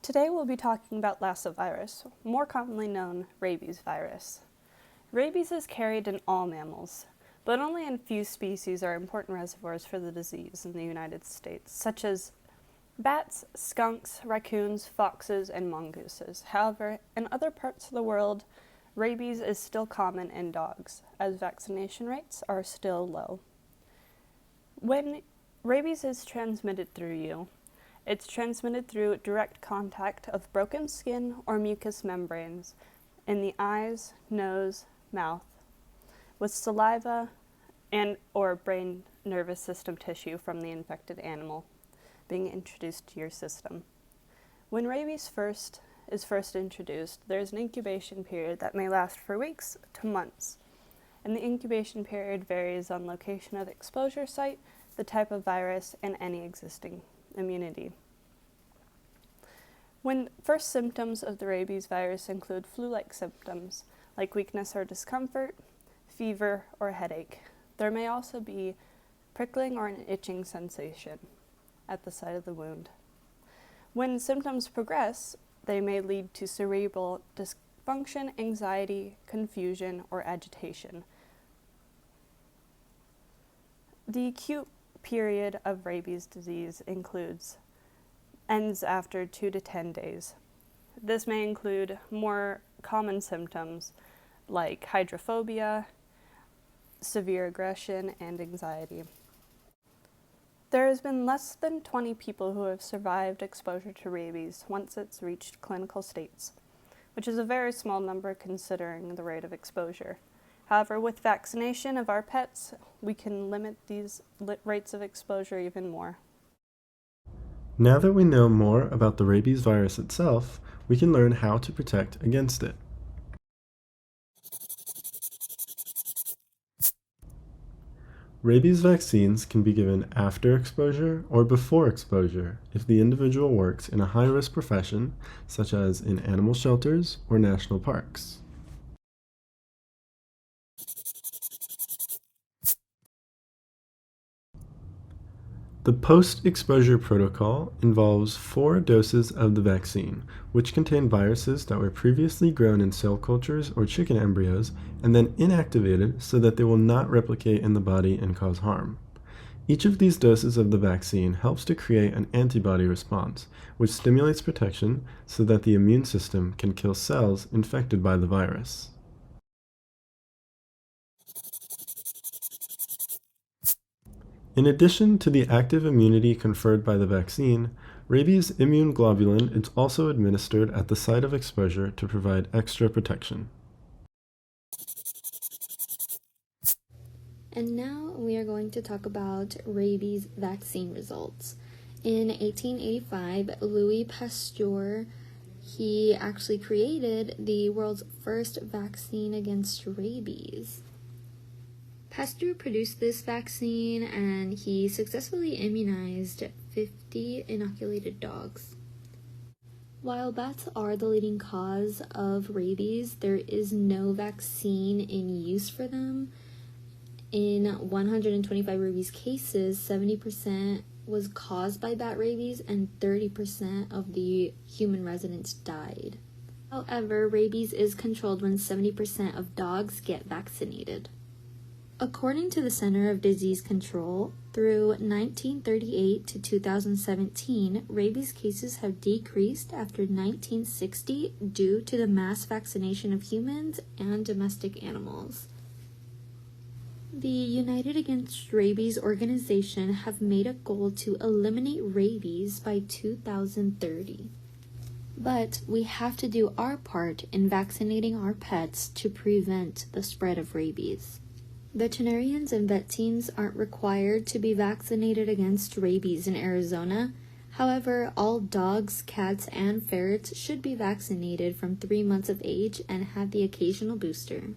Today we'll be talking about Lassa virus, more commonly known rabies virus. Rabies is carried in all mammals, but only in few species are important reservoirs for the disease in the United States, such as bats, skunks, raccoons, foxes, and mongooses. However, in other parts of the world, rabies is still common in dogs, as vaccination rates are still low. When rabies is transmitted through you, it's transmitted through direct contact of broken skin or mucous membranes in the eyes, nose, mouth, with saliva and or brain nervous system tissue from the infected animal being introduced to your system. When rabies is first introduced, there's an incubation period that may last for weeks to months, and the incubation period varies on location of exposure site, the type of virus, and any existing immunity. When first symptoms of the rabies virus include flu-like symptoms like weakness or discomfort, fever, or headache. There may also be prickling or an itching sensation at the site of the wound. When symptoms progress, they may lead to cerebral dysfunction, anxiety, confusion, or agitation. The acute period of rabies disease ends after 2 to 10 days. This may include more common symptoms like hydrophobia, severe aggression, and anxiety. There has been less than 20 people who have survived exposure to rabies once it's reached clinical states, which is a very small number considering the rate of exposure. However, with vaccination of our pets, we can limit these rates of exposure even more. Now that we know more about the rabies virus itself, we can learn how to protect against it. Rabies vaccines can be given after exposure or before exposure if the individual works in a high-risk profession, such as in animal shelters or national parks. The post-exposure protocol involves 4 doses of the vaccine, which contain viruses that were previously grown in cell cultures or chicken embryos and then inactivated so that they will not replicate in the body and cause harm. Each of these doses of the vaccine helps to create an antibody response, which stimulates protection so that the immune system can kill cells infected by the virus. In addition to the active immunity conferred by the vaccine, rabies immune globulin is also administered at the site of exposure to provide extra protection. And now we are going to talk about rabies vaccine results. In 1885, Louis Pasteur, he actually created the world's first vaccine against rabies. Pasteur produced this vaccine and he successfully immunized 50 inoculated dogs. While bats are the leading cause of rabies, there is no vaccine in use for them. In 125 rabies cases, 70% was caused by bat rabies and 30% of the human residents died. However, rabies is controlled when 70% of dogs get vaccinated. According to the Center of Disease Control, through 1938 to 2017, rabies cases have decreased after 1960 due to the mass vaccination of humans and domestic animals. The United Against Rabies organization have made a goal to eliminate rabies by 2030. But we have to do our part in vaccinating our pets to prevent the spread of rabies. Veterinarians and vet teams aren't required to be vaccinated against rabies in Arizona. However, all dogs, cats, and ferrets should be vaccinated from 3 months of age and have the occasional booster.